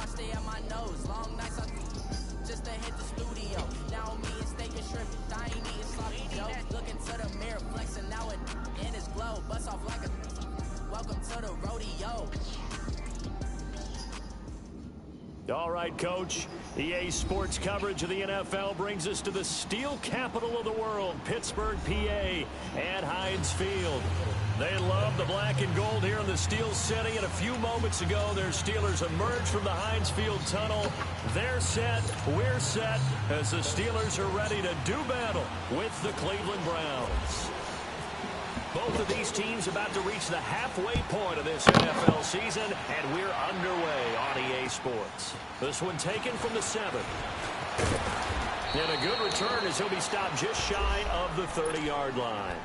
I stay on my nose. Long nights I just to hit the studio. Now me and steak and shrimp. I ain't eating sloppy Joe. Looking to the mirror, flexing now it in his glow. Bust off like a welcome to the rodeo. All right, Coach. EA Sports coverage of the NFL brings us to the steel capital of the world, Pittsburgh, PA, at Heinz Field. They love the black and gold here in the Steel City, and a few moments ago, their Steelers emerged from the Heinz Field tunnel. They're set, we're set, as the Steelers are ready to do battle with the Cleveland Browns. Both of these teams about to reach the halfway point of this NFL season, and we're underway on EA Sports. This one taken from the 7. And a good return as he'll be stopped just shy of the 30-yard line.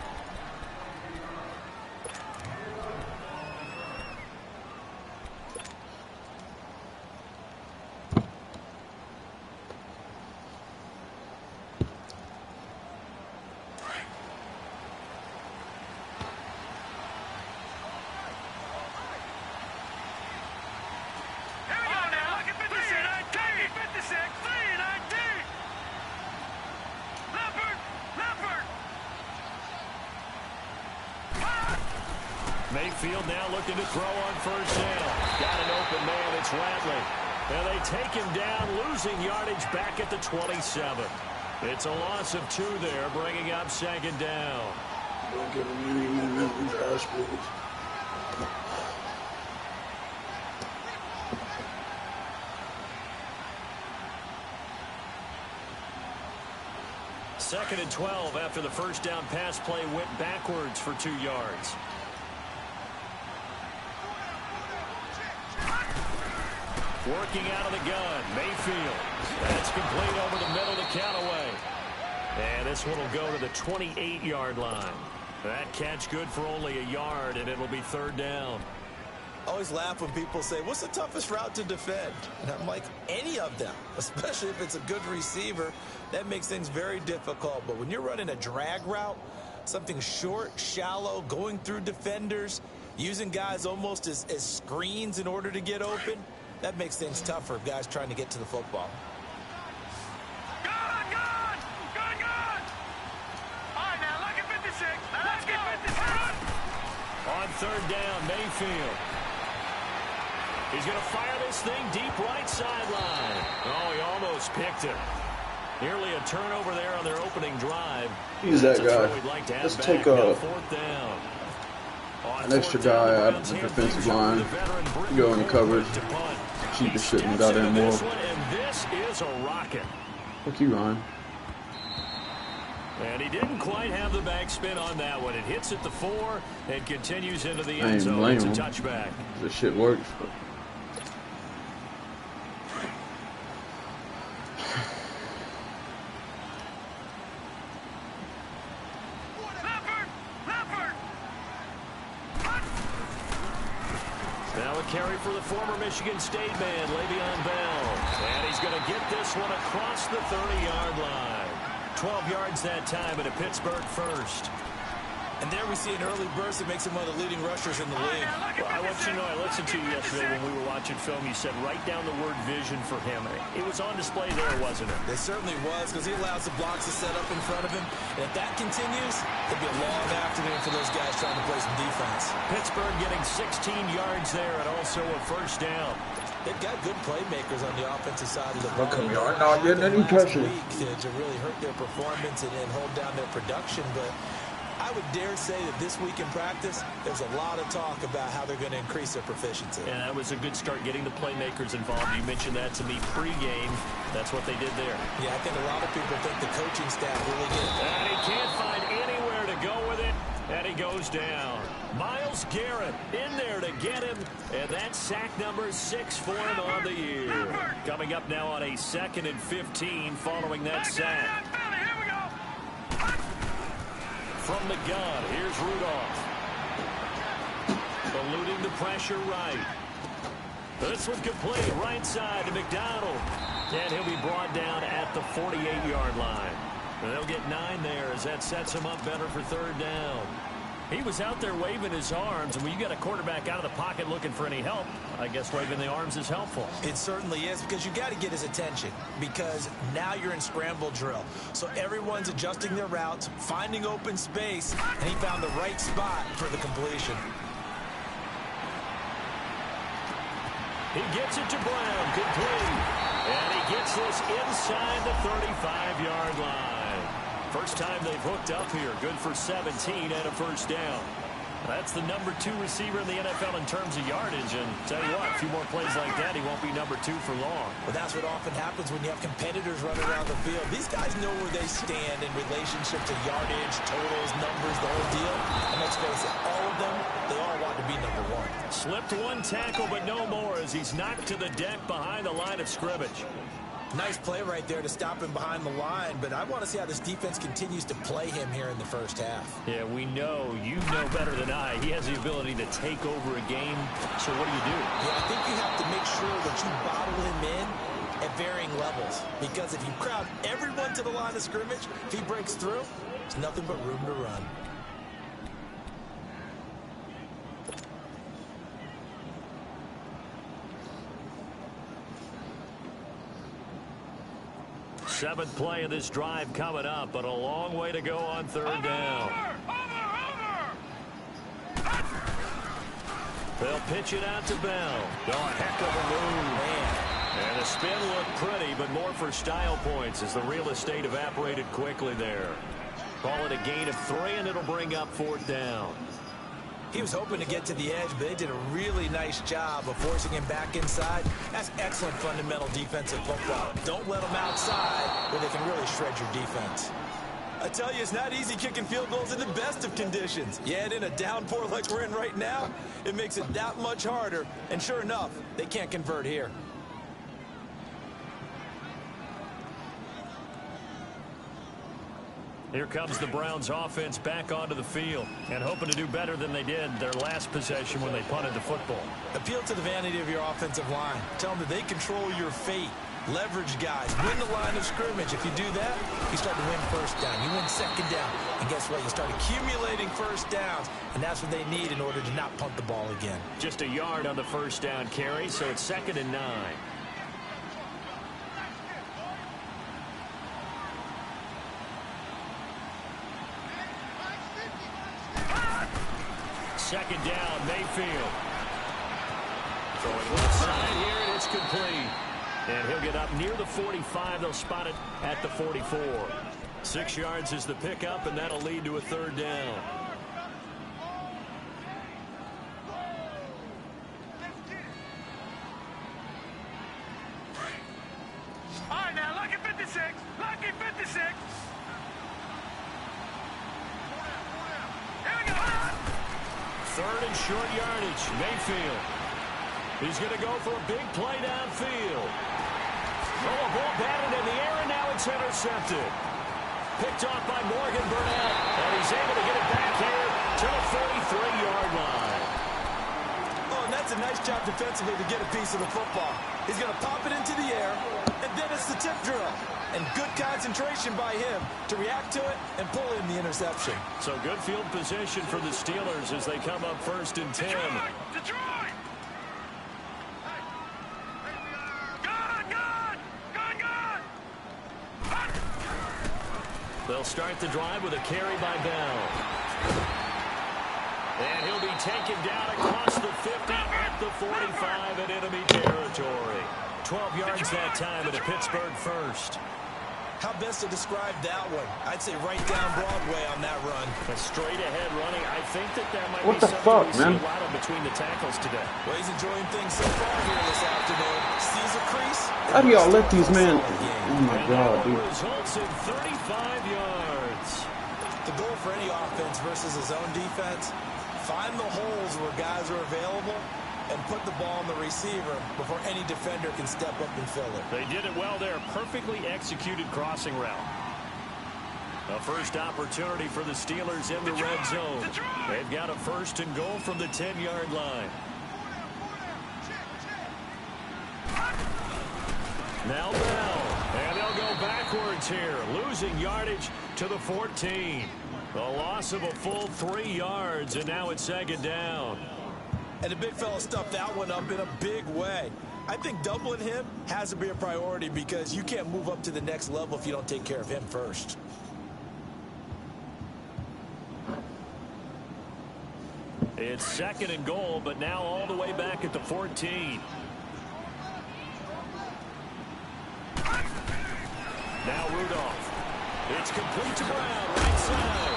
Mayfield now looking to throw on first down. Got an open man. It's Ratley. And they take him down, losing yardage back at the 27. It's a loss of 2 there, bringing up 2nd down. Don't give him any movement with fast moves. Second and 12 after the first down pass play went backwards for 2 yards. Working out of the gun, Mayfield. That's complete over the middle to Callaway. And this one will go to the 28-yard line. That catch good for only a yard, and it'll be 3rd down. I always laugh when people say, what's the toughest route to defend? And I'm like, any of them, especially if it's a good receiver. That makes things very difficult. But when you're running a drag route, something short, shallow, going through defenders, using guys almost as screens in order to get open, that makes things tougher for guys trying to get to the football. Good! All right, now, look at 56. Let's get 56. On 3rd down, Mayfield. He's going to fire this thing deep right sideline. Oh, he almost picked it. Nearly a turnover there on their opening drive. He's that guy. Let's take a 4th down. an extra guy out of the defensive line, go in the coverage, cheap as shit and got in more. This is a rocket. Fuck you, Ryan. And he didn't quite have the backspin on that one. It hits at the 4 and continues into the end zone. It's a touchback. This shit works. But now a carry for the former Michigan State man, Le'Veon Bell. And he's going to get this one across the 30-yard line. 12 yards that time, and a Pittsburgh first. And there we see an early burst that makes him one of the leading rushers in the league. Well, I want you to know, I listened to you yesterday when we were watching film. You said write down the word vision for him. It was on display there, wasn't it? It certainly was, because he allows the blocks to set up in front of him. And if that continues, it'll be a long afternoon for those guys trying to play some defense. Pittsburgh getting 16 yards there and also a first down. They've got good playmakers on the offensive side of the ball. How come you are not getting any pressure? To really hurt their performance and hold down their production, but I would dare say that this week in practice, there's a lot of talk about how they're going to increase their proficiency. And that was a good start getting the playmakers involved. You mentioned that to me pregame. That's what they did there. Yeah, I think a lot of people think the coaching staff really did. And he can't find anywhere to go with it. And he goes down. Myles Garrett in there to get him. And that's sack number 6 for him on the year. Coming up now on a 2nd and 15 following that sack. From the gun, here's Rudolph. Eluding the pressure right. This one complete right side to McDonald. And he'll be brought down at the 48-yard line. And they'll get 9 there as that sets him up better for 3rd down. He was out there waving his arms, and when you got a quarterback out of the pocket looking for any help, I guess waving the arms is helpful. It certainly is, because you got to get his attention, because now you're in scramble drill. So everyone's adjusting their routes, finding open space, and he found the right spot for the completion. He gets it to Brown, complete. And he gets this inside the 35-yard line. First time they've hooked up here. Good for 17 and a first down. That's the number 2 receiver in the NFL in terms of yardage. And tell you what, a few more plays like that, he won't be number 2 for long. Well, that's what often happens when you have competitors running around the field. These guys know where they stand in relationship to yardage, totals, numbers, the whole deal. And let's face it, all of them, they all want to be number 1. Slipped one tackle, but no more as he's knocked to the deck behind the line of scrimmage. Nice play right there to stop him behind the line, but I want to see how this defense continues to play him here in the first half. Yeah, we know, you know better than I, he has the ability to take over a game. So what do you do? Yeah, I think you have to make sure that you bottle him in at varying levels, because if you crowd everyone to the line of scrimmage, if he breaks through, there's nothing but room to run. Seventh play of this drive coming up, but a long way to go on third down. They'll pitch it out to Bell. Oh, a heck of a move. Man. And the spin looked pretty, but more for style points as the real estate evaporated quickly there. Call it a gain of 3, and it'll bring up fourth down. He was hoping to get to the edge, but they did a really nice job of forcing him back inside. That's excellent fundamental defensive football. Don't let them outside where they can really shred your defense. I tell you, it's not easy kicking field goals in the best of conditions. Yet in a downpour like we're in right now, it makes it that much harder. And sure enough, they can't convert here. Here comes the Browns offense back onto the field and hoping to do better than they did their last possession when they punted the football. Appeal to the vanity of your offensive line. Tell them that they control your fate. Leverage guys. Win the line of scrimmage. If you do that, you start to win first down. You win second down. And guess what? You start accumulating first downs. And that's what they need in order to not punt the ball again. Just a yard on the first down carry, so it's 2nd and 9. Second down, Mayfield. Throwing left side here, and it's complete. And he'll get up near the 45. They'll spot it at the 44. 6 yards is the pickup, and that'll lead to a third down. All right, now, lucky 56. Lucky 56. Here we go. Third and short yardage. Mayfield. He's going to go for a big play downfield. Oh, a ball batted in the air, and now it's intercepted. Picked off by Morgan Burnett, and he's able to get it back here to the 43-yard line. Oh, and that's a nice job defensively to get a piece of the football. He's going to pop it into the air, and then it's the tip drill. And good concentration by him to react to it and pull in the interception. So good field position for the Steelers as they come up 1st and 10. Detroit! They'll start the drive with a carry by Bell. And he'll be taken down across the 50 at the 45 in enemy territory. 12 yards that time at a Pittsburgh first. How best to describe that one? I'd say right down Broadway on that run. A straight ahead running. I think that might What be the something fuck, we see man? a lot of between the tackles today. Well, he's enjoying things so far here this afternoon. Sees a crease. How do y'all let these men? Oh my God, dude. Results in 35 yards. The goal for any offense versus his own defense, find the holes where guys are available and put the ball on the receiver before any defender can step up and fill it. They did it well there. Perfectly executed crossing route. A first opportunity for the Steelers in the red zone. They've got a 1st and goal from the 10-yard line. Now Bell. And they'll go backwards here. Losing yardage to the 14. A loss of a full 3 yards, and now it's second down. And the big fella stuffed that one up in a big way. I think doubling him has to be a priority because you can't move up to the next level if you don't take care of him first. It's second and goal, but now all the way back at the 14. Now Rudolph. It's complete to Brown, right side.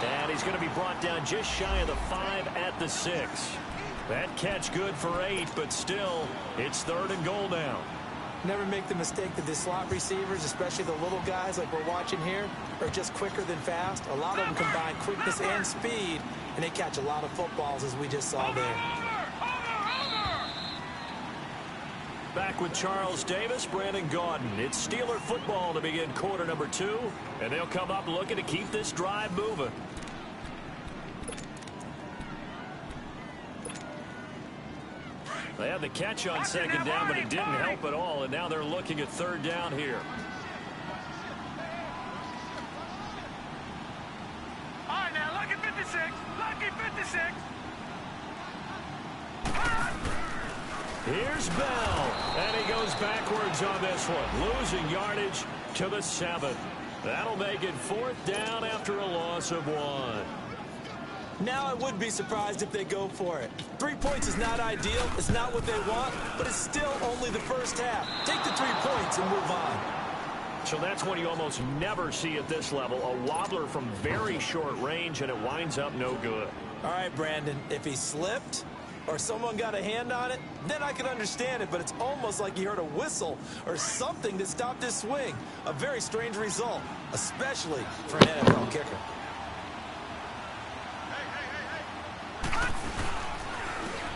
And he's going to be brought down just shy of the 5 at the 6. That catch good for 8, but still, it's third and goal now. Never make the mistake that the slot receivers, especially the little guys like we're watching here, are just quicker than fast. A lot of them combine quickness and speed, and they catch a lot of footballs, as we just saw there. Back with Charles Davis, Brandon Gaudin. It's Steeler football to begin quarter number 2, and they'll come up looking to keep this drive moving. They had the catch on second down, but it didn't help at all, and now they're looking at third down here. All right, now, lucky 56. Lucky 56. Here's Bell, and he goes backwards on this one, losing yardage to the 7. That'll make it fourth down after a loss of 1. Now I would be surprised if they go for it. 3 points is not ideal. It's not what they want, but it's still only the first half. Take the 3 points and move on. So that's what you almost never see at this level. A wobbler from very short range, and it winds up no good. All right, Brandon, if he slipped or someone got a hand on it, then I can understand it, but it's almost like you heard a whistle or something that stopped his swing. A very strange result, especially for an NFL kicker.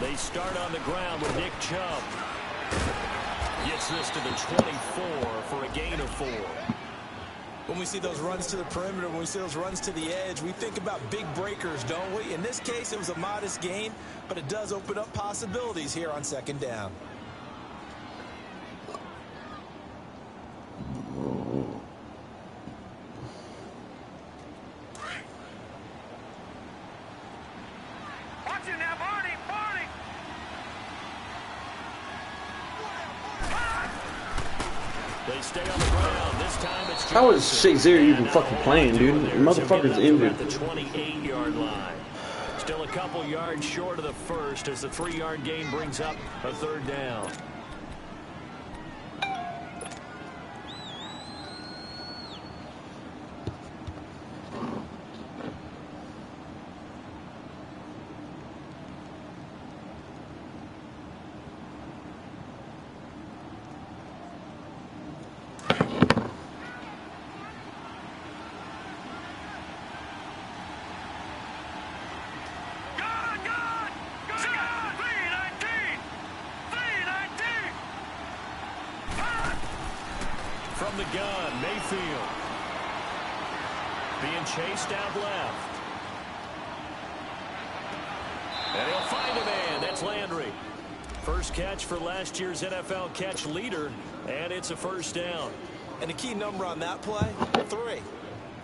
They start on the ground with Nick Chubb. Gets this to the 24 for a gain of 4. When we see those runs to the perimeter, when we see those runs to the edge, we think about big breakers, don't we? In this case, it was a modest gain, but it does open up possibilities here on second down. Watch it now, Barney. Barney. They stay on the ground. This time it's How is Shazier even fucking playing, dude? The motherfucker's injured. At the 28-yard line. Still a couple yards short of the first as the 3-yard gain brings up a third down. From the gun, Mayfield. Being chased out left. And he'll find a man. That's Landry. First catch for last year's NFL catch leader, and it's a first down. And the key number on that play, 3.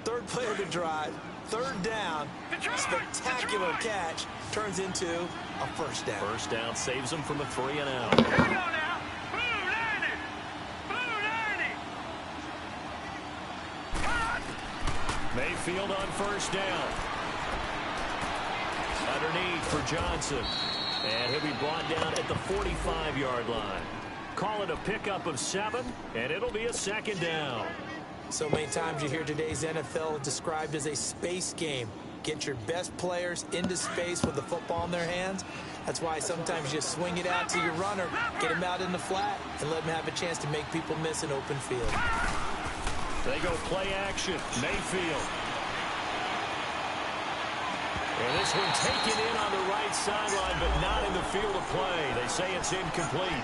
Third play of the drive, third down, spectacular catch, turns into a first down. First down saves them from a 3 and out. Here we go now. Blue 90. Blue 90. Mayfield on first down. Underneath for Johnson. And he'll be brought down at the 45-yard line. Call it a pickup of 7, and it'll be a second down. So many times you hear today's NFL described as a space game. Get your best players into space with the football in their hands. That's why sometimes you swing it out to your runner, get him out in the flat, and let him have a chance to make people miss an open field. They go play action. Mayfield. And this one taken in on the right sideline, but not in the field of play. They say it's incomplete.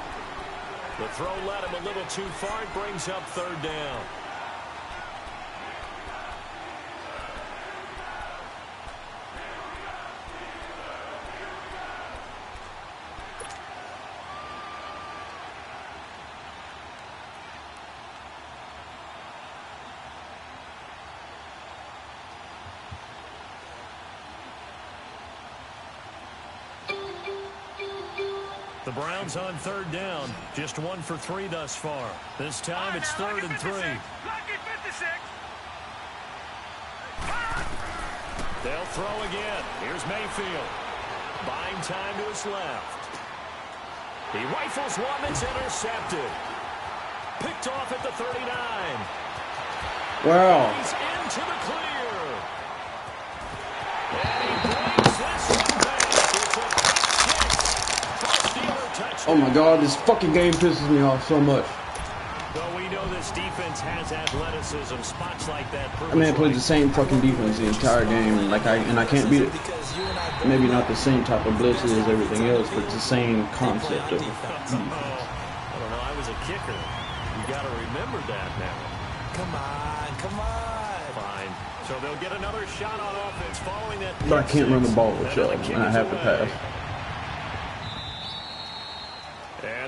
The throw led him a little too far. It brings up third down. The Browns on third down, just 1 for 3 thus far. This time it's 3rd and 3. Lucky 56. They'll throw again. Here's Mayfield. Buying time to his left. He rifles one that's intercepted. Picked off at the 39. Wow. He's into the clear. And he brings this one back. It's a 6-Steeler touchdown. Oh my God, this fucking game pisses me off so much. Though we know this defense has athleticism, spots like that. I mean, I played the same fucking defense the entire game, and I can't beat it. Maybe not the same type of blitzes as everything else, but it's the same concept of defense. I don't know. I was a kicker. You got to remember that now. Come on. Fine. So they'll get another shot on offense following that. But I can't run the ball with y'all, and I have to pass.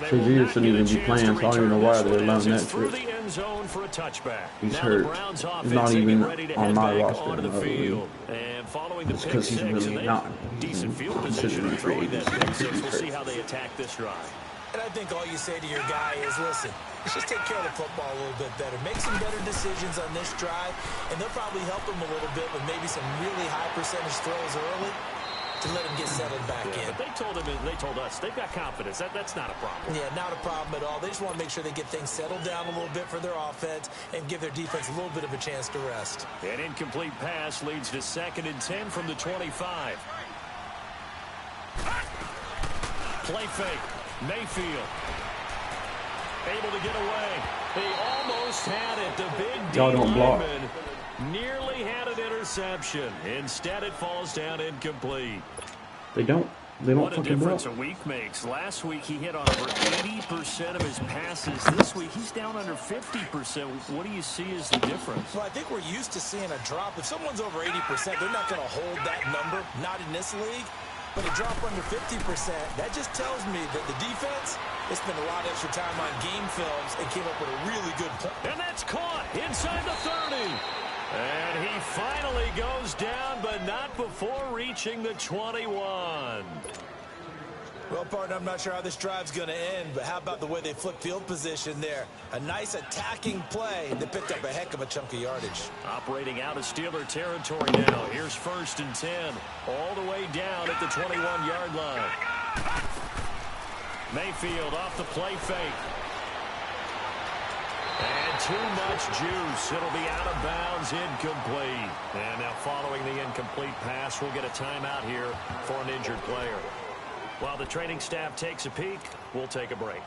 Shazier shouldn't even be playing, so I don't even know why they're allowing that shit. He's hurt. He's not even on my roster. It's because he's really not. He's considered in free agency. We'll see how they attack this drive. And I think all you say to your guy is, listen, let's just take care of the football a little bit better. Make some better decisions on this drive, and they'll probably help him a little bit with maybe some really high percentage throws early to let him get settled back in. But they told us they've got confidence. That's not a problem. Yeah, not a problem at all. They just want to make sure they get things settled down a little bit for their offense and give their defense a little bit of a chance to rest. An incomplete pass leads to 2nd and 10 from the 25. Play fake. Mayfield able to get away. They almost had it. The big Y'all don't block. Nearly had an interception. Instead, it falls down incomplete. They don't What a fucking difference block. a week makes. Last week, he hit on over 80% of his passes. This week, he's down under 50%. What do you see as the difference? Well, I think we're used to seeing a drop. If someone's over 80%, they're not going to hold that number, not in this league. But a drop under 50%, that just tells me that the defense has spent a lot of extra time on game films and came up with a really good point. And that's caught inside the 30. And he finally goes down, but not before reaching the 21. Well, partner, I'm not sure how this drive's going to end, but how about the way they flipped field position there? A nice attacking play that picked up a heck of a chunk of yardage. Operating out of Steeler territory now. Here's 1st and 10, all the way down at the 21-yard line. Mayfield off the play fake. And too much juice. It'll be out of bounds, incomplete. And now following the incomplete pass, we'll get a timeout here for an injured player. While the training staff takes a peek, we'll take a break.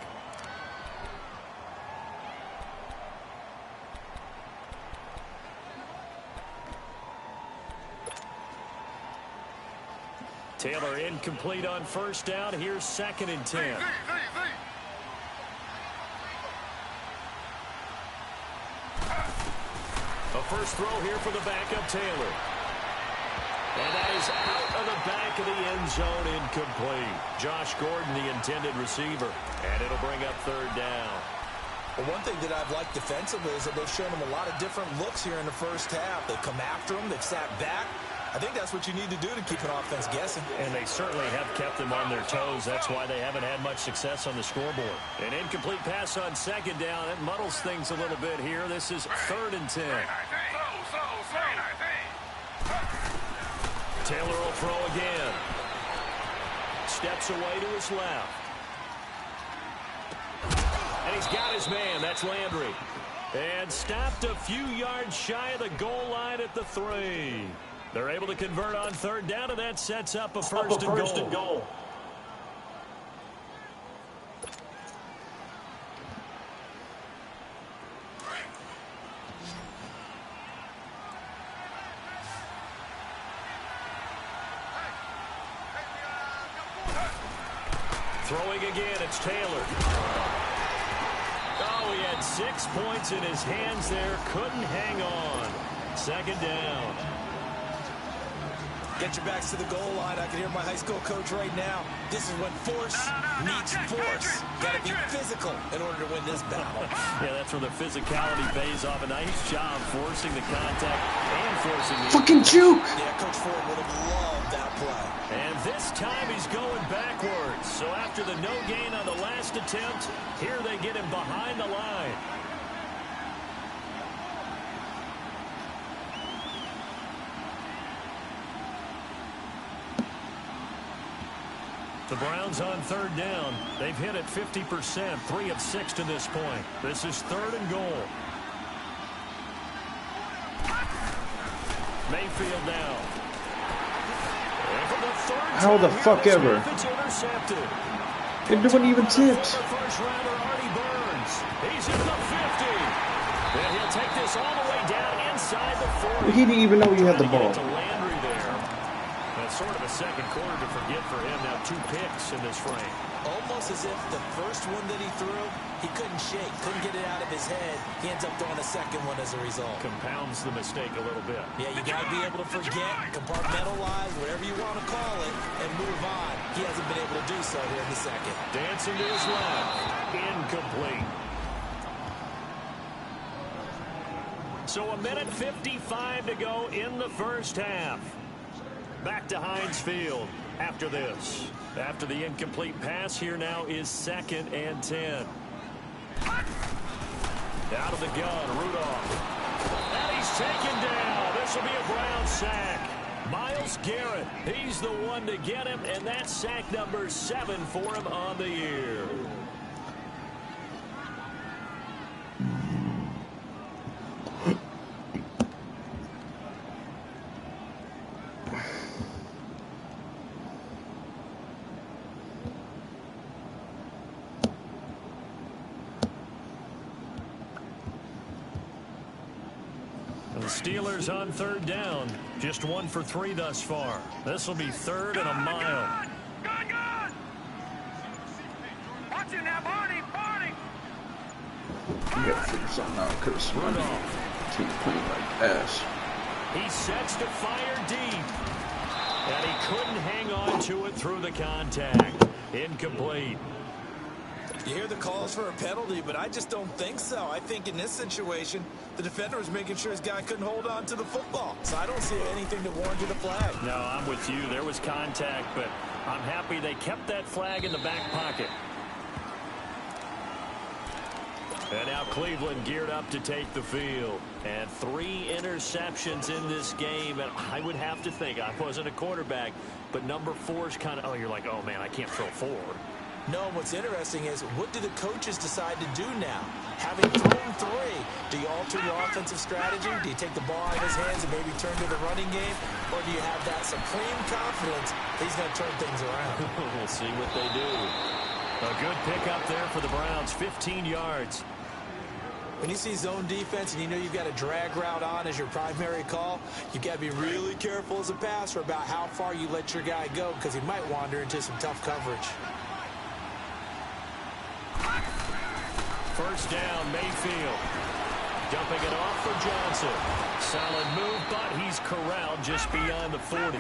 Taylor incomplete on 1st down. Here's 2nd and 10. A first throw here for the backup Taylor. And that is out of the back of the end zone, incomplete. Josh Gordon, the intended receiver. And it'll bring up 3rd down. Well, one thing that I've liked defensively is that they've shown them a lot of different looks here in the first half. They've come after them. They've sat back. I think that's what you need to do to keep an offense guessing. And they certainly have kept them on their toes. That's why they haven't had much success on the scoreboard. An incomplete pass on 2nd down. It muddles things a little bit here. This is 3rd and 10. Taylor will throw again. Steps away to his left. And he's got his man. That's Landry. And stopped a few yards shy of the goal line at the 3. They're able to convert on 3rd down, and that sets up a first and goal. Throwing again, it's Taylor. Oh, he had 6 points in his hands there. Couldn't hang on. 2nd down. Get your backs to the goal line. I can hear my high school coach right now. This is when force meets force. Got to be physical in order to win this battle. Yeah, that's where the physicality pays off. A nice job forcing the contact and forcing the... Fucking juke! Yeah, Coach Ford would have loved that play. And this time he's going backwards. So after the no gain on the last attempt, here they get him behind the line. The Browns on third down. They've hit it 50%, 3 of 6 to this point. This is 3rd and goal. Mayfield now. How the fuck ever? It wasn't even tipped. First rounder Artie Burns. He's in the 50. And he'll take this all the way down inside the 40. He didn't even know you had the ball. Sort of a second quarter to forget for him. Now 2 picks in this frame. Almost as if the first one that he threw, he couldn't shake, couldn't get it out of his head. He ends up throwing a second one as a result. Compounds the mistake a little bit. Yeah, you got to be able to forget, compartmentalize, whatever you want to call it, and move on. He hasn't been able to do so here in the second. Dancing to his left. Incomplete. So 1:55 to go in the first half. Back to Heinz Field after this. After the incomplete pass, here now is 2nd and 10. Out of the gun, Rudolph. And he's taken down. This will be a Brown sack. Myles Garrett, he's the one to get him, and that's sack number 7 for him on the year. The Steelers on third down. Just 1 for 3 thus far. This will be 3rd and a mile. Good. Watch it now, Barney. You gotta figure something out because Rudolph team's playing like ass. He sets to fire deep. And he couldn't hang on to it through the contact. Incomplete. You hear the calls for a penalty, but I just don't think so. I think in this situation, the defender was making sure his guy couldn't hold on to the football. So I don't see anything to warrant a flag. No, I'm with you. There was contact, but I'm happy they kept that flag in the back pocket. And now Cleveland geared up to take the field. And 3 interceptions in this game. And I would have to think, I wasn't a quarterback, but number 4 is kind of, you're like, oh, man, I can't throw 4. No, what's interesting is, what do the coaches decide to do now? Having thrown 3, do you alter your offensive strategy? Do you take the ball out of his hands and maybe turn to the running game? Or do you have that supreme confidence he's going to turn things around? We'll see what they do. A good pickup there for the Browns, 15 yards. When you see zone defense and you know you've got a drag route on as your primary call, you've got to be really careful as a passer about how far you let your guy go because he might wander into some tough coverage. First down, Mayfield. Dumping it off for Johnson. Solid move, but he's corralled just beyond the 40.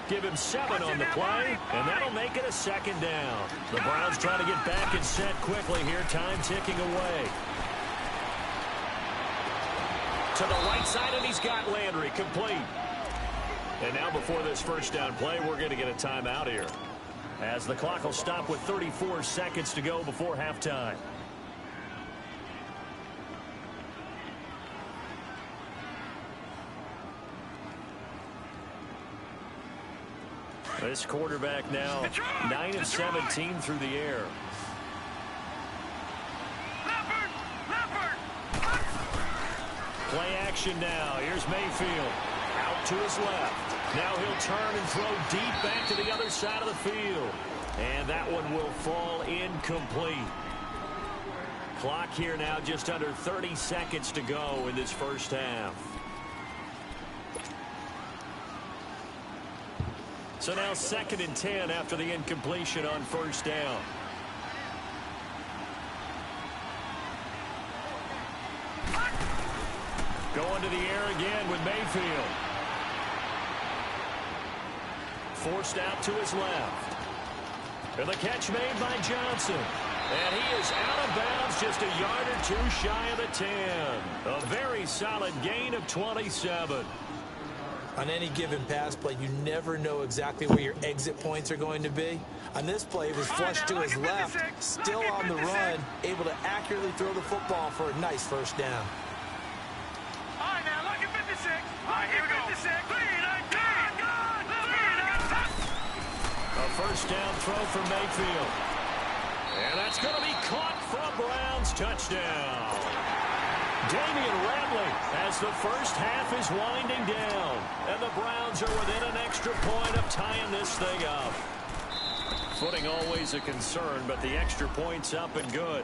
Give him 7 on the play, and that'll make it a 2nd down. The Browns trying to get back and set quickly here. Time ticking away. To the right side, and he's got Landry complete. And now before this first down play, we're going to get a timeout here, as the clock will stop with 34 seconds to go before halftime. This quarterback now 9 of 17 through the air. Play action now. Here's Mayfield. Out to his left. Now he'll turn and throw deep back to the other side of the field. And that one will fall incomplete. Clock here now just under 30 seconds to go in this first half. So now 2nd and 10 after the incompletion on first down. Going to the air again with Mayfield. forced out to his left. And the catch made by Johnson. And he is out of bounds, just a yard or two shy of the 10. A very solid gain of 27. On any given pass play, you never know exactly where your exit points are going to be. On this play, it was flushed to his left, still on the run, able to accurately throw the football for a nice first down. All right, now, look at 56. All right, here we go. 56. A first down throw for Mayfield. And that's going to be caught for a Browns touchdown. Damian Ramley as the first half is winding down. And the Browns are within an extra point of tying this thing up. Footing always a concern, but the extra point's up and good.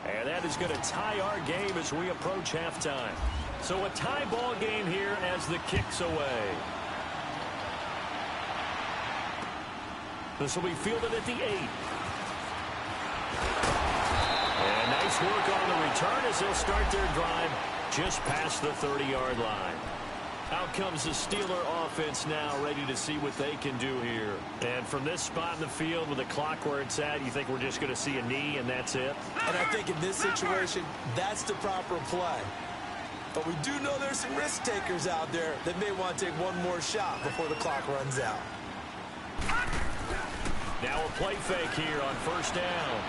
And that is going to tie our game as we approach halftime. So a tie ball game here as the kick's away. This will be fielded at the 8. And nice work on the return as they'll start their drive just past the 30-yard line. Out comes the Steeler offense now, ready to see what they can do here. And from this spot in the field with the clock where it's at, you think we're just going to see a knee and that's it? And I think in this situation, that's the proper play. But we do know there's some risk takers out there that may want to take one more shot before the clock runs out. Now a play fake here on first down.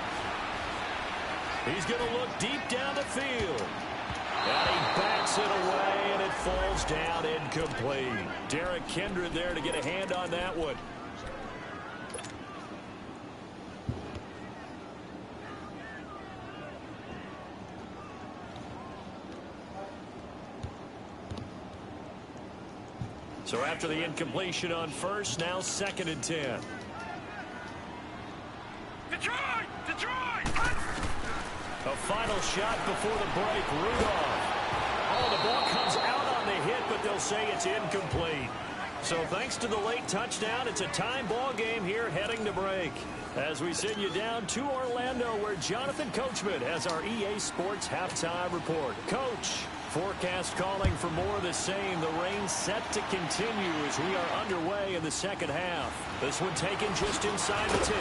He's going to look deep down the field. And he backs it away, and it falls down incomplete. Derek Kindred there to get a hand on that one. So after the incompletion on first, now 2nd and 10. Detroit! Detroit! A final shot before the break. Rudolph. Oh, the ball comes out on the hit, but they'll say it's incomplete. So thanks to the late touchdown, it's a time ball game here heading to break. As we send you down to Orlando, where Jonathan Coachman has our EA Sports halftime report. Coach, forecast calling for more of the same. The rain set to continue as we are underway in the second half. This one taken just inside the 10.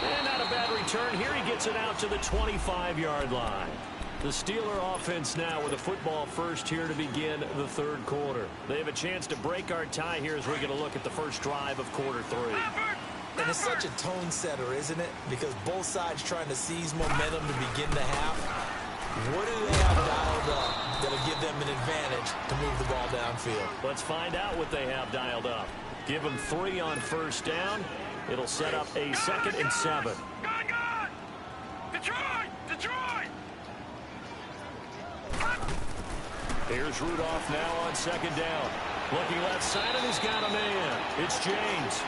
And not a bad return here. He gets it out to the 25-yard line. The Steeler offense now with a football first here to begin the third quarter. They have a chance to break our tie here as we're going to look at the first drive of quarter 3. And it's such a tone setter, isn't it? Because both sides trying to seize momentum to begin the half. What do they have dialed up that'll give them an advantage to move the ball downfield? Let's find out what they have dialed up. Give them 3 on first down. It'll set up a 2nd and 7. Gone! Detroit! Detroit! Here's Rudolph now on 2nd down. Looking left side, and he's got a man. It's James.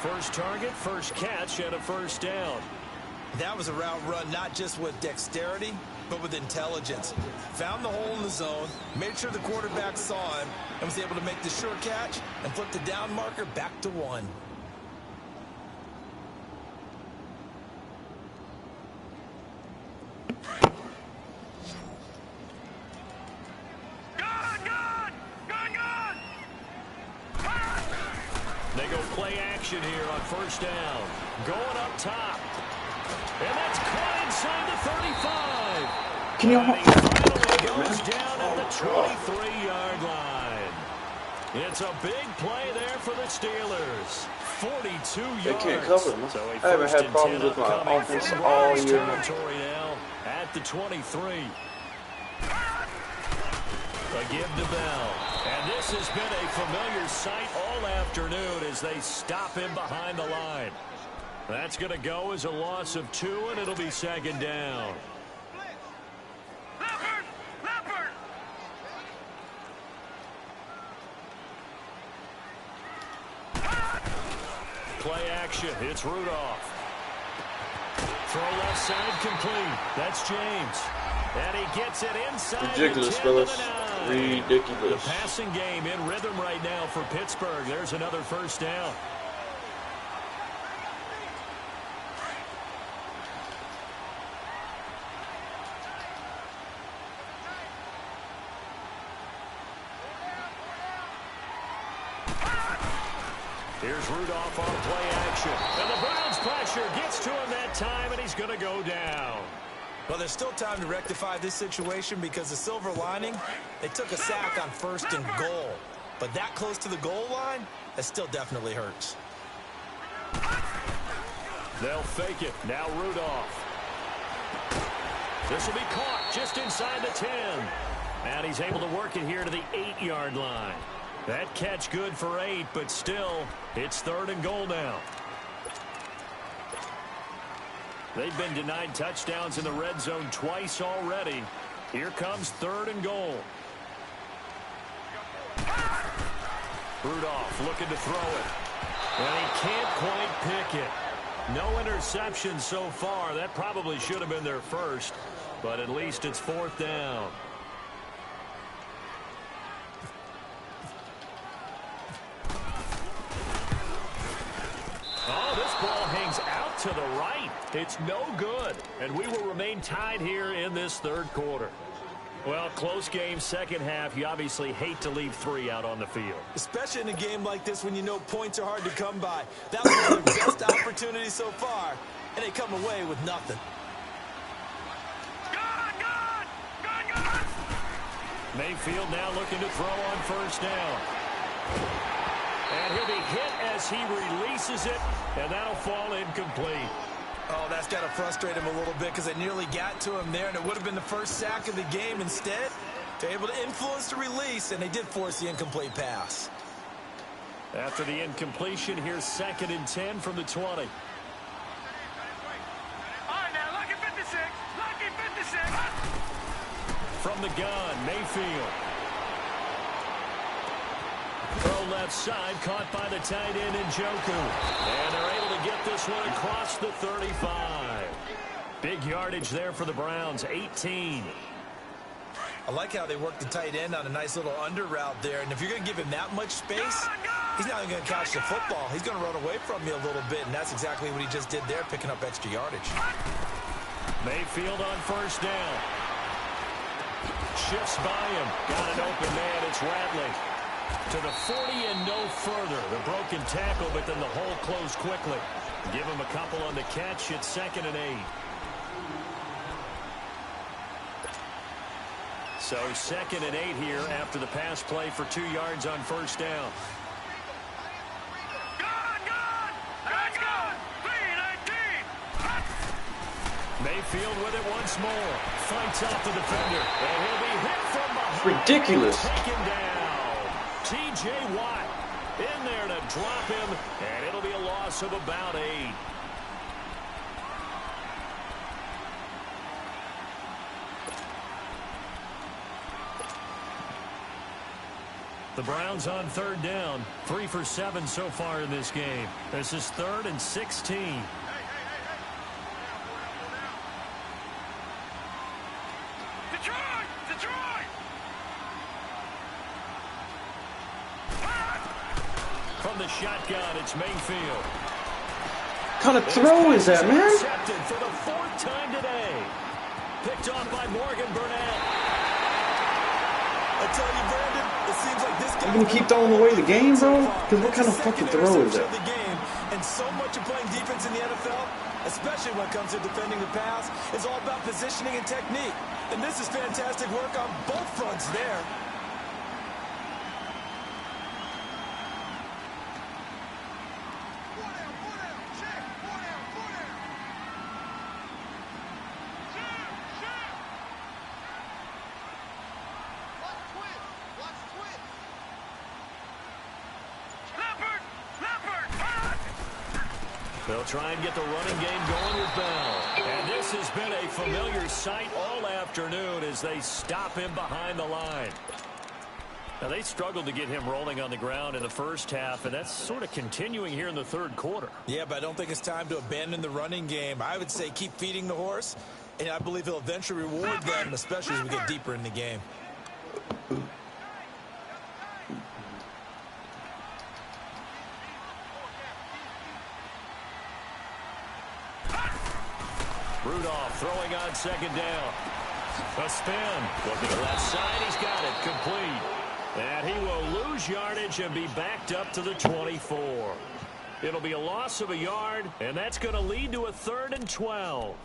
First target, first catch, and a first down. That was a route run not just with dexterity, but with intelligence. Found the hole in the zone, made sure the quarterback saw him, and was able to make the sure catch and flip the down marker back to 1. They go play action here on first down. Going up top. And that's caught inside the 35. Can you And he finally goes down at the 23-yard line. It's a big play there for the Steelers. 42 yards. They can't cover them. So a I haven't had problems with my offense all year. Territory now at the 23. A give to Bell. And this has been a familiar sight all afternoon as they stop him behind the line. That's going to go as a loss of 2, and it'll be 2nd down. Leopard! Play action. It's Rudolph. Throw left side complete. That's James. And he gets it inside. Ridiculous, fellas. Ridiculous. The passing game in rhythm right now for Pittsburgh. There's another first down. Here's Rudolph on play action. And the Browns pressure gets to him that time, and he's going to go down. Well, there's still time to rectify this situation because the silver lining, they took a sack on 1st and goal. But that close to the goal line, that still definitely hurts. They'll fake it. Now Rudolph. This will be caught just inside the 10. And he's able to work it here to the 8-yard line. That catch good for 8, but still, it's 3rd and goal now. They've been denied touchdowns in the red zone twice already. Here comes 3rd and goal. Rudolph looking to throw it. And he can't quite pick it. No interceptions so far. That probably should have been their first, but at least it's 4th down. Oh, this ball hangs out to the right. It's no good, and we will remain tied here in this 3rd quarter. Well, close game, second half. You obviously hate to leave 3 out on the field. Especially in a game like this when you know points are hard to come by. That was one of their best opportunities so far, and they come away with nothing. Mayfield now looking to throw on 1st down. And he'll be hit as he releases it, and that'll fall incomplete. Oh, that's got to frustrate him a little bit because it nearly got to him there, and it would have been the first sack of the game. Instead, they're able to influence the release, and they did force the incomplete pass. After the incompletion, here's 2nd and 10 from the 20. All right, now, lucky 56. Lucky 56. From the gun, Mayfield. Throw left side, caught by the tight end Njoku. And they're able to get this one across the 35. Big yardage there for the Browns, 18. I like how they work the tight end on a nice little under route there. And if you're going to give him that much space, he's not even going to catch the football. He's going to run away from you a little bit, and that's exactly what he just did there, picking up extra yardage. Mayfield on 1st down. Shifts by him. Got an open man. It's Radley. To the 40 and no further. The broken tackle, but then the hole closed quickly. Give him a couple on the catch. It's 2nd and 8. So 2nd and 8 here after the pass play for 2 yards on 1st down. Let's go. 3-19. Mayfield with it once more. Fights off the defender. And he'll be hit from behind. Ridiculous. Taken down. T.J. Watt in there to drop him, and it'll be a loss of about 8. The Browns on 3rd down, 3 for 7 so far in this game. This is 3rd and 16. From the shotgun, it's Mayfield. What kind of throw is that, man? Intercepted for the 4th time today. Picked off by Morgan Burnett. I tell you, Brandon, it seems like this guy... You gonna keep throwing away the game, bro? Because what kind of fucking throw is that? And so much of playing defense in the NFL, especially when it comes to defending the pass, is all about positioning and technique. And this is fantastic work on both fronts there. They'll try and get the running game going with Bell. And this has been a familiar sight all afternoon as they stop him behind the line. Now, they struggled to get him rolling on the ground in the first half, and that's sort of continuing here in the 3rd quarter. Yeah, but I don't think it's time to abandon the running game. I would say keep feeding the horse, and I believe he'll eventually reward them, especially as we get deeper in the game. Rudolph throwing on 2nd down. A spin. Looking to the left side. He's got it. Complete. And he will lose yardage and be backed up to the 24. It'll be a loss of a yard, and that's going to lead to a 3rd and 12.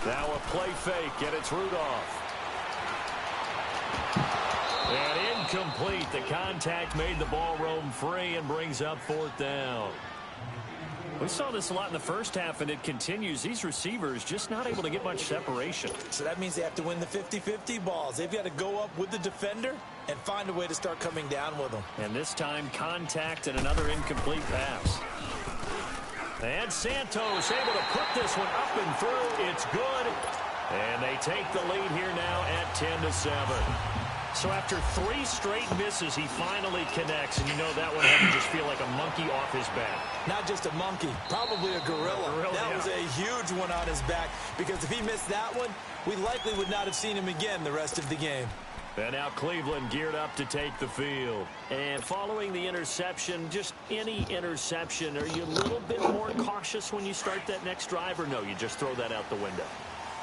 Now a play fake, and it's Rudolph. And incomplete. The contact made the ball roam free and brings up 4th down. We saw this a lot in the first half, and it continues. These receivers just not able to get much separation. So that means they have to win the 50-50 balls. They've got to go up with the defender and find a way to start coming down with them. And this time, contact and another incomplete pass. And Santos able to put this one up and through. It's good. And they take the lead here now at 10-7. So after 3 straight misses, he finally connects. And you know that one had to just feel like a monkey off his back. Not just a monkey, probably a gorilla. That was a huge one on his back, because if he missed that one, we likely would not have seen him again the rest of the game. And now Cleveland geared up to take the field. And following the interception, just any interception, are you a little bit more cautious when you start that next drive, or no, you just throw that out the window?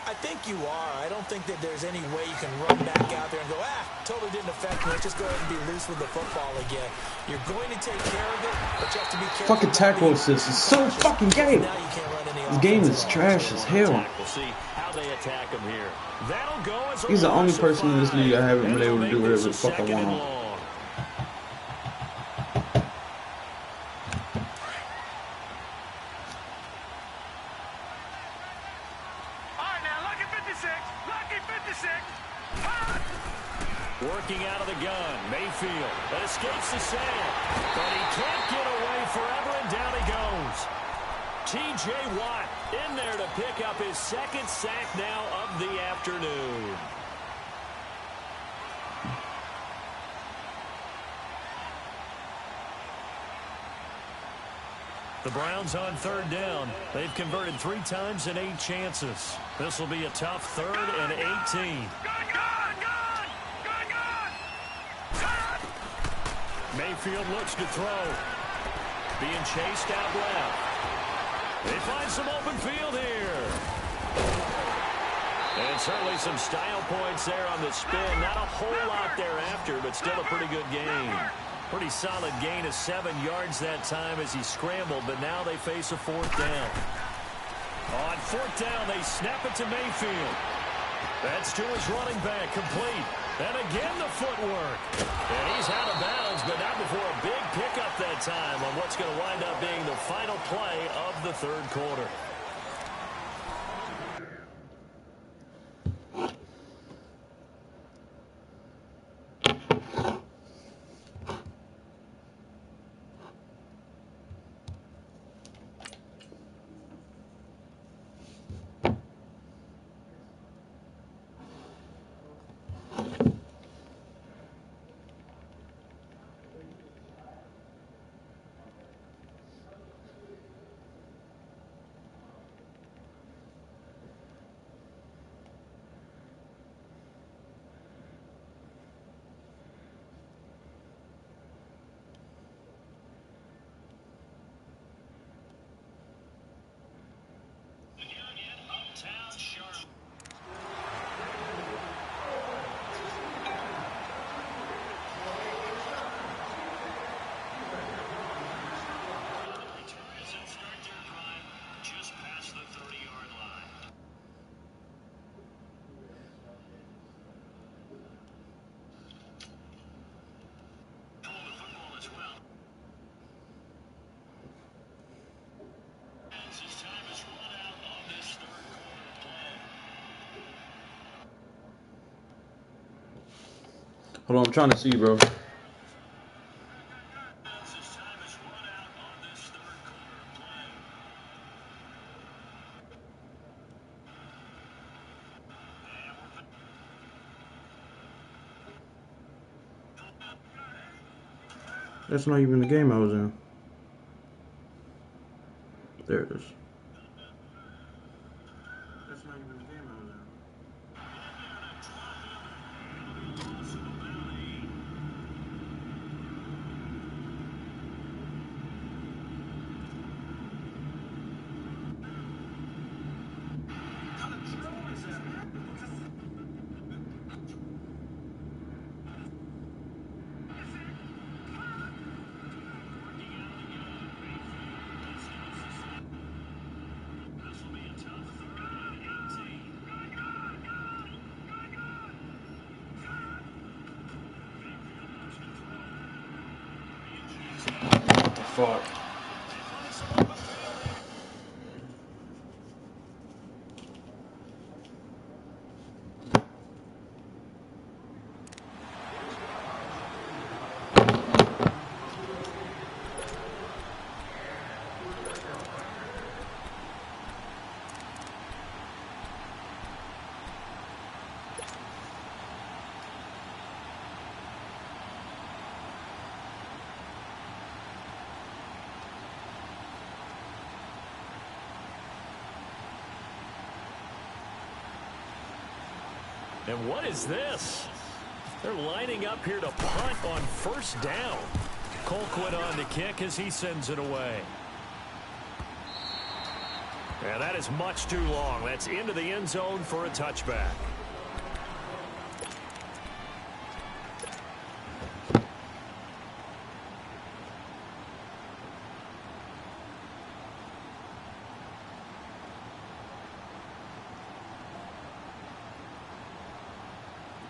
I think you are. I don't think that there's any way you can run back out there and go, totally didn't affect me. Let's just go ahead and be loose with the football again. You're going to take care of it, but you have to be careful. Fucking tackle assist is so fucking gay. This game is trash as hell. We'll see how they attack him here. That'll go as He's the only person in this league I haven't been able to do whatever the fuck I want on. Working out of the gun, Mayfield that escapes the sand, but he can't get away forever, and down he goes. T.J. Watt in there to pick up his 2nd sack now of the afternoon. The Browns on 3rd down. They've converted 3 times in 8 chances. This will be a tough 3rd and 18. Mayfield looks to throw. Being chased out left. They find some open field here. And certainly some style points there on the spin. Not a whole lot thereafter, but still a pretty good gain. Pretty solid gain of 7 yards that time as he scrambled, but now they face a 4th down. On 4th down, they snap it to Mayfield. That's to his running back, complete. And again the footwork. And he's out of bounds, but not before a big pickup that time on what's going to wind up being the final play of the 3rd quarter. Hold on, I'm trying to see, bro. That's not even the game I was in. There it is. That's not even the game I was in. What the fuck? And what is this? They're lining up here to punt on first down. Colquitt on the kick as he sends it away. And that is much too long. That's into the end zone for a touchback.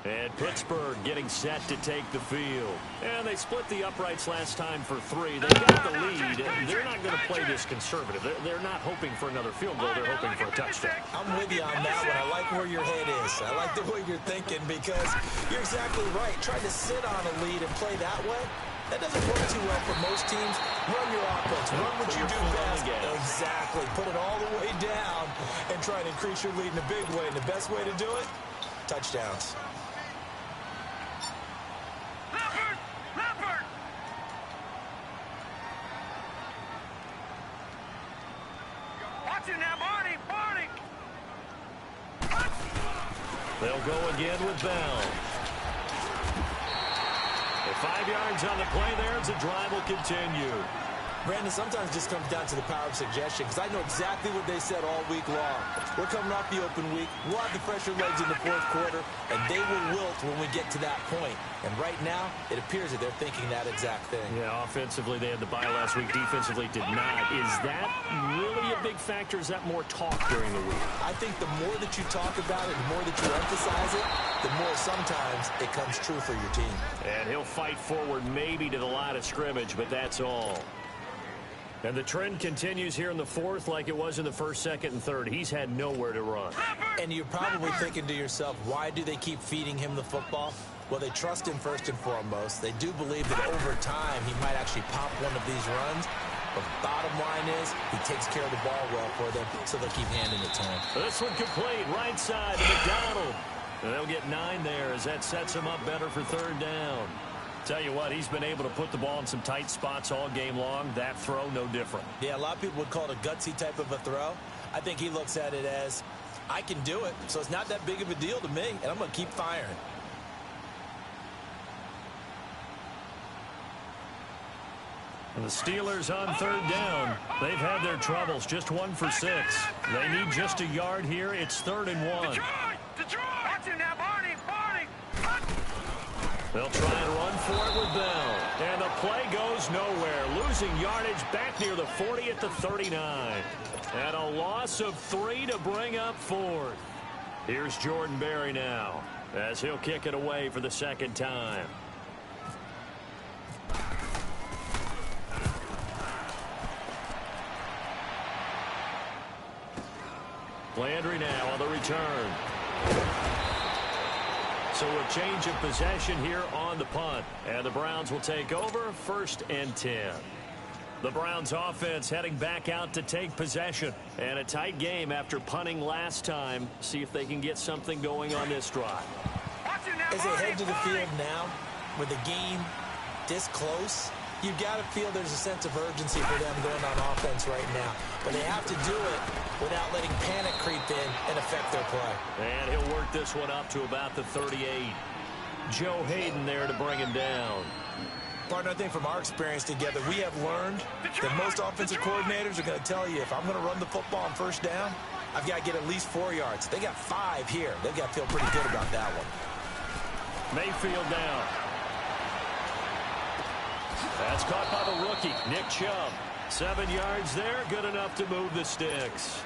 And Pittsburgh getting set to take the field. And they split the uprights last time for 3. They got the lead. They're not going to play this conservative. They're not hoping for another field goal. They're hoping for a touchdown. I'm with you on that one. I like where your head is. I like the way you're thinking because you're exactly right. Trying to sit on a lead and play that way, that doesn't work too well for most teams. Run your offense. Run what you do best. Exactly. Put it all the way down and try and increase your lead in a big way. And the best way to do it, touchdowns. They'll go again with Bell. 5 yards on the play there as the drive will continue. Brandon, sometimes just comes down to the power of suggestion because I know exactly what they said all week long. We're coming off the open week. We'll have the fresher legs in the fourth quarter, and they will wilt when we get to that point. And right now, it appears that they're thinking that exact thing. Yeah, offensively, they had the bye last week. Defensively, did not. Is that really a big factor? Is that more talk during the week? I think the more that you talk about it, the more that you emphasize it, the more sometimes it comes true for your team. And he'll fight forward maybe to the line of scrimmage, but that's all. And the trend continues here in the fourth like it was in the first, second, and third. He's had nowhere to run. And you're probably thinking to yourself, why do they keep feeding him the football? Well, they trust him first and foremost. They do believe that over time he might actually pop one of these runs. But the bottom line is he takes care of the ball well for them, so they'll keep handing it to him. This one complete, right side to McDonald. And they'll get 9 there as that sets him up better for third down. Tell you what, he's been able to put the ball in some tight spots all game long. That throw, no different. Yeah, a lot of people would call it a gutsy type of a throw. I think he looks at it as, I can do it, so it's not that big of a deal to me, and I'm going to keep firing. And the Steelers on third down. They've had their troubles, just 1 for 6. They need just a yard here. It's 3rd and 1. They'll try and run for it with Bell. And the play goes nowhere. Losing yardage back near the 40 at the 39. And a loss of 3 to bring up 4th. Here's Jordan Berry now as he'll kick it away for the second time. Landry now on the return. So a change of possession here on the punt. And the Browns will take over 1st and 10. The Browns offense heading back out to take possession. And a tight game after punting last time. See if they can get something going on this drive. As they head to the field now, with the game this close, you've got to feel there's a sense of urgency for them going on offense right now. But they have to do it without letting panic creep in and affect their play. And he'll work this one up to about the 38. Joe Hayden there to bring him down. Partner, I think from our experience together, we have learned that most offensive coordinators are going to tell you, if I'm going to run the football on first down, I've got to get at least 4 yards. They got 5 here. They've got to feel pretty good about that one. Mayfield down. That's caught by the rookie, Nick Chubb. 7 yards there, good enough to move the sticks.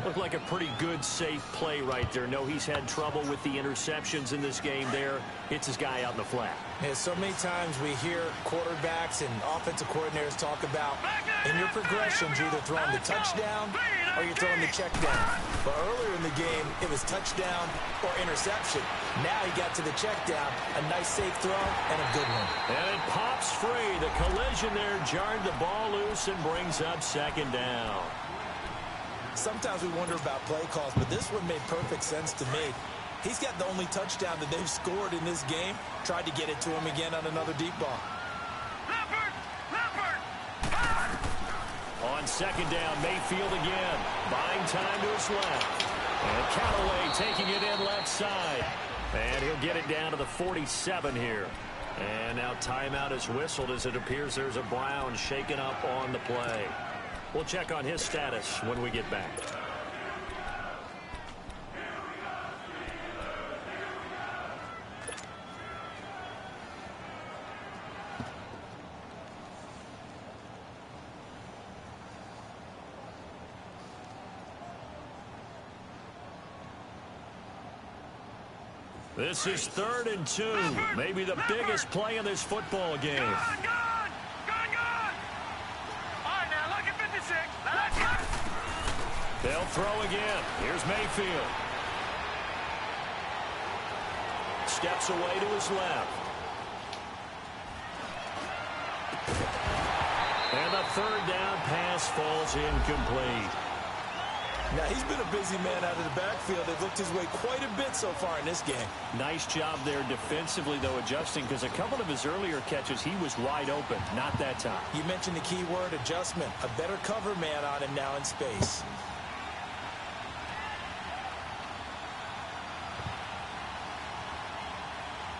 Looked like a pretty good, safe play right there. No, he's had trouble with the interceptions in this game there. Hits his guy out in the flat. Yeah, so many times we hear quarterbacks and offensive coordinators talk about in your progressions, you're either throwing the touchdown or you're throwing the check down. But earlier in the game, it was touchdown or interception. Now he got to the check down, a nice safe throw, and a good one. And it pops free. The collision there jarred the ball loose and brings up second down. Sometimes we wonder about play calls, but this one made perfect sense to me. He's got the only touchdown that they've scored in this game. Tried to get it to him again on another deep ball. On second down, Mayfield again. Buying time to his left. And Callaway taking it in left side. And he'll get it down to the 47 here. And now timeout is whistled as it appears there's a Brown shaken up on the play. We'll check on his status when we get back. This is 3rd and 2. Maybe the biggest play in this football game. They'll throw again. Here's Mayfield. Steps away to his left. And the 3rd down pass falls incomplete. Now, he's been a busy man out of the backfield. They've looked his way quite a bit so far in this game. Nice job there defensively, though, adjusting, because a couple of his earlier catches, he was wide open. Not that time. You mentioned the key word, adjustment. A better cover man on him now in space.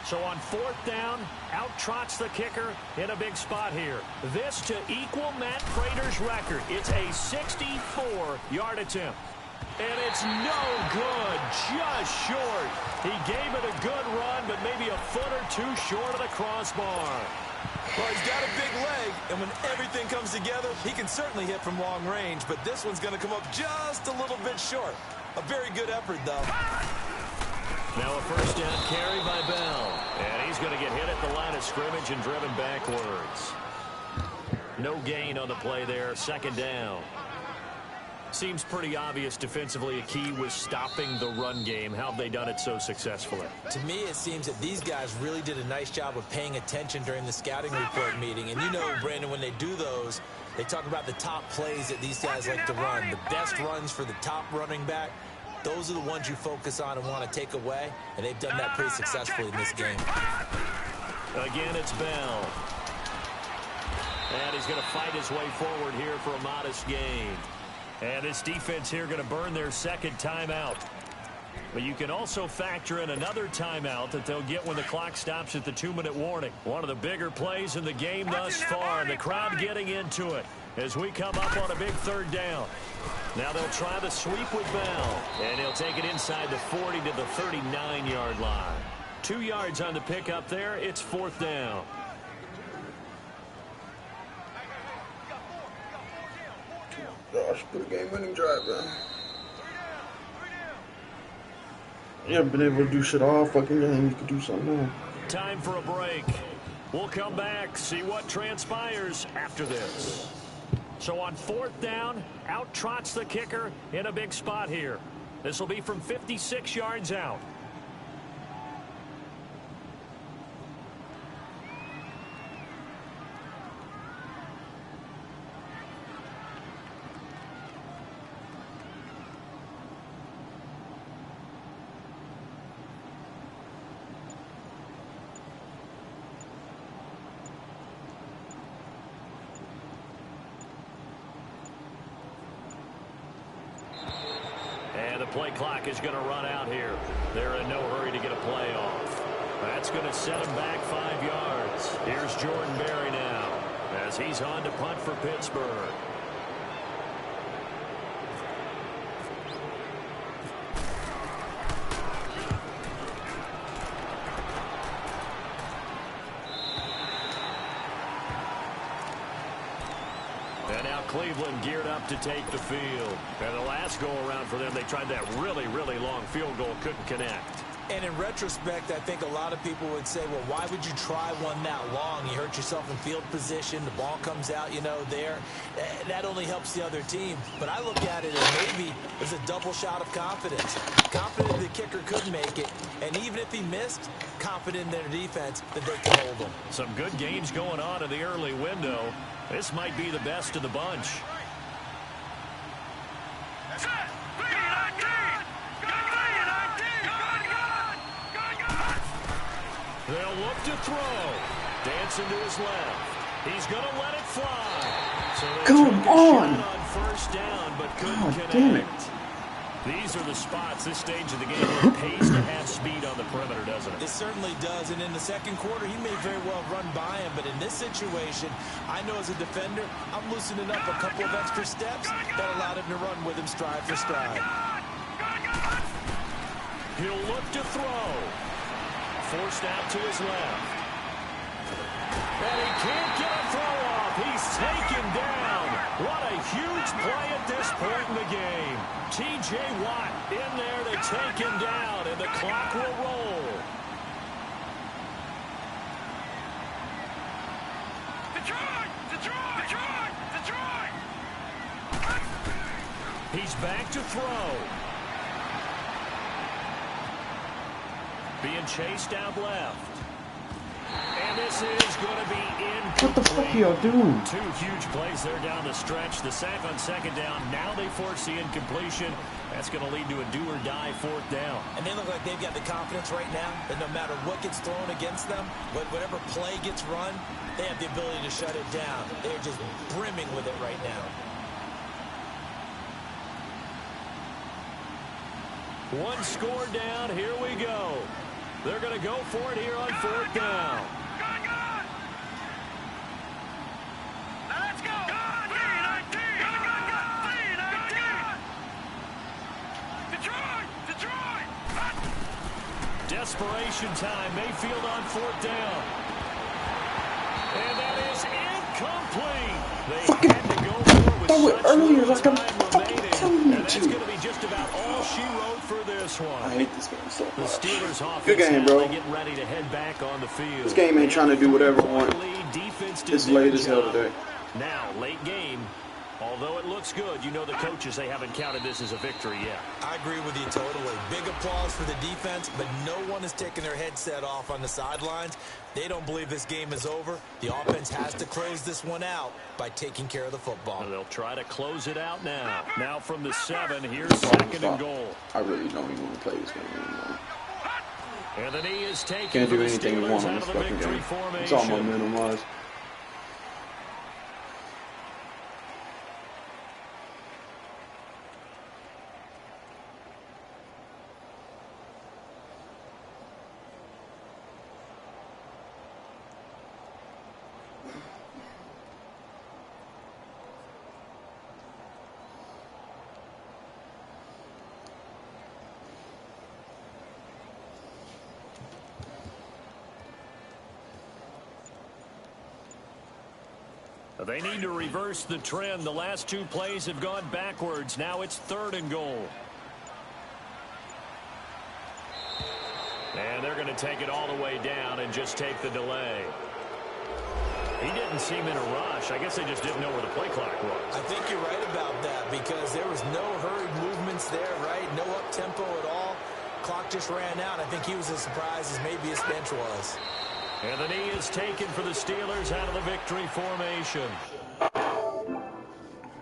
So on 4th down, out trots the kicker in a big spot here. This to equal Matt Prater's record. It's a 64-yard attempt. And it's no good, just short. He gave it a good run, but maybe a foot or two short of the crossbar. Well, he's got a big leg, and when everything comes together, he can certainly hit from long range, but this one's going to come up just a little bit short. A very good effort, though. Now a 1st down carry by Bell. And he's going to get hit at the line of scrimmage and driven backwards. No gain on the play there. 2nd down. Seems pretty obvious defensively a key was stopping the run game. How have they done it so successfully? To me, it seems that these guys really did a nice job of paying attention during the scouting report meeting. And you know, Brandon, when they do those, they talk about the top plays that these guys like to run. The best runs for the top running back. Those are the ones you focus on and want to take away, and they've done that pretty successfully in this game. Again, it's Bell. And he's going to fight his way forward here for a modest gain. And this defense here going to burn their 2nd timeout. But you can also factor in another timeout that they'll get when the clock stops at the 2-minute warning. One of the bigger plays in the game thus far, and the crowd getting into it as we come up on a big 3rd down. Now they'll try the sweep with Bell, and he'll take it inside the 40 to the 39-yard line. 2 yards on the pickup there. It's 4th down. Gosh, put a game-winning drive, man. You haven't been able to do shit all fucking game. You could do something now. Time for a break. We'll come back, see what transpires after this. So on 4th down, out trots the kicker in a big spot here. This will be from 56 yards out. And the play clock is going to run out here. They're in no hurry to get a play off. That's going to set him back 5 yards. Here's Jordan Berry now as he's on to punt for Pittsburgh. And now Cleveland geared up to take the field. And the last go-around for them, they tried that really, really long field goal, couldn't connect. And in retrospect, I think a lot of people would say, well, why would you try one that long? You hurt yourself in field position. The ball comes out, you know, there. That only helps the other team. But I look at it as maybe it's a double shot of confidence. Confident the kicker could make it. And even if he missed, confident in their defense that they can hold them. Some good games going on in the early window. This might be the best of the bunch. They'll look to throw. Dancing to his left. He's going to let it fly. So come on! First down, but couldn't connect. Damn it. These are the spots, this stage of the game, where it pays to have speed on the perimeter, doesn't it? It certainly does, and in the second quarter, he may very well run by him, but in this situation, I know as a defender, I'm loosening up a couple of extra steps that allowed him to run with him stride for stride. He'll look to throw. Forced out to his left. And he can't get a throw off. He's taken down. What a huge play at this point in the game. T.J. Watt in there to take him down, and the clock will roll. Detroit! Detroit! Detroit! Detroit! He's back to throw. Being chased out left. And this is going to be incomplete. What the fuck are y'all doing? Two huge plays there down the stretch. The sack on second down. Now they force the incompletion. That's going to lead to a do-or-die fourth down. And they look like they've got the confidence right now that no matter what gets thrown against them, whatever play gets run, they have the ability to shut it down. They're just brimming with it right now. One score down. Here we go. They're going to go for it here on fourth down. Let's go! Detroit! Detroit! Desperation time. Mayfield on fourth down. And that is incomplete. They had to go for it with throw it such earlier, little like I'm time fucking remaining. telling you And that's to. going to be just about all she wrote for this one. I hate this game so The much. Steelers offense Good game, bro. They get ready to head back on the field. This game ain't trying to do whatever I want. Defense did It's their late as hell job. today. Now, late game. Although it looks good, you know the coaches, they haven't counted this as a victory yet. I agree with you totally. Big applause for the defense, but no one is taking their headset off on the sidelines. They don't believe this game is over. The offense has to close this one out by taking care of the football. And they'll try to close it out now. Now from the 7, here's second and goal. I really don't even want to play this game anymore. And the knee is taken. Can't do for the anything you want Steelers on out this of the fucking victory game. formation. It's all momentum-wise. They need to reverse the trend. The last two plays have gone backwards. Now it's third and goal. And they're going to take it all the way down and just take the delay. He didn't seem in a rush. I guess they just didn't know where the play clock was. I think you're right about that because there was no hurried movements there, right? No up-tempo at all. Clock just ran out. I think he was as surprised as maybe his bench was. And the knee is taken for the Steelers out of the victory formation.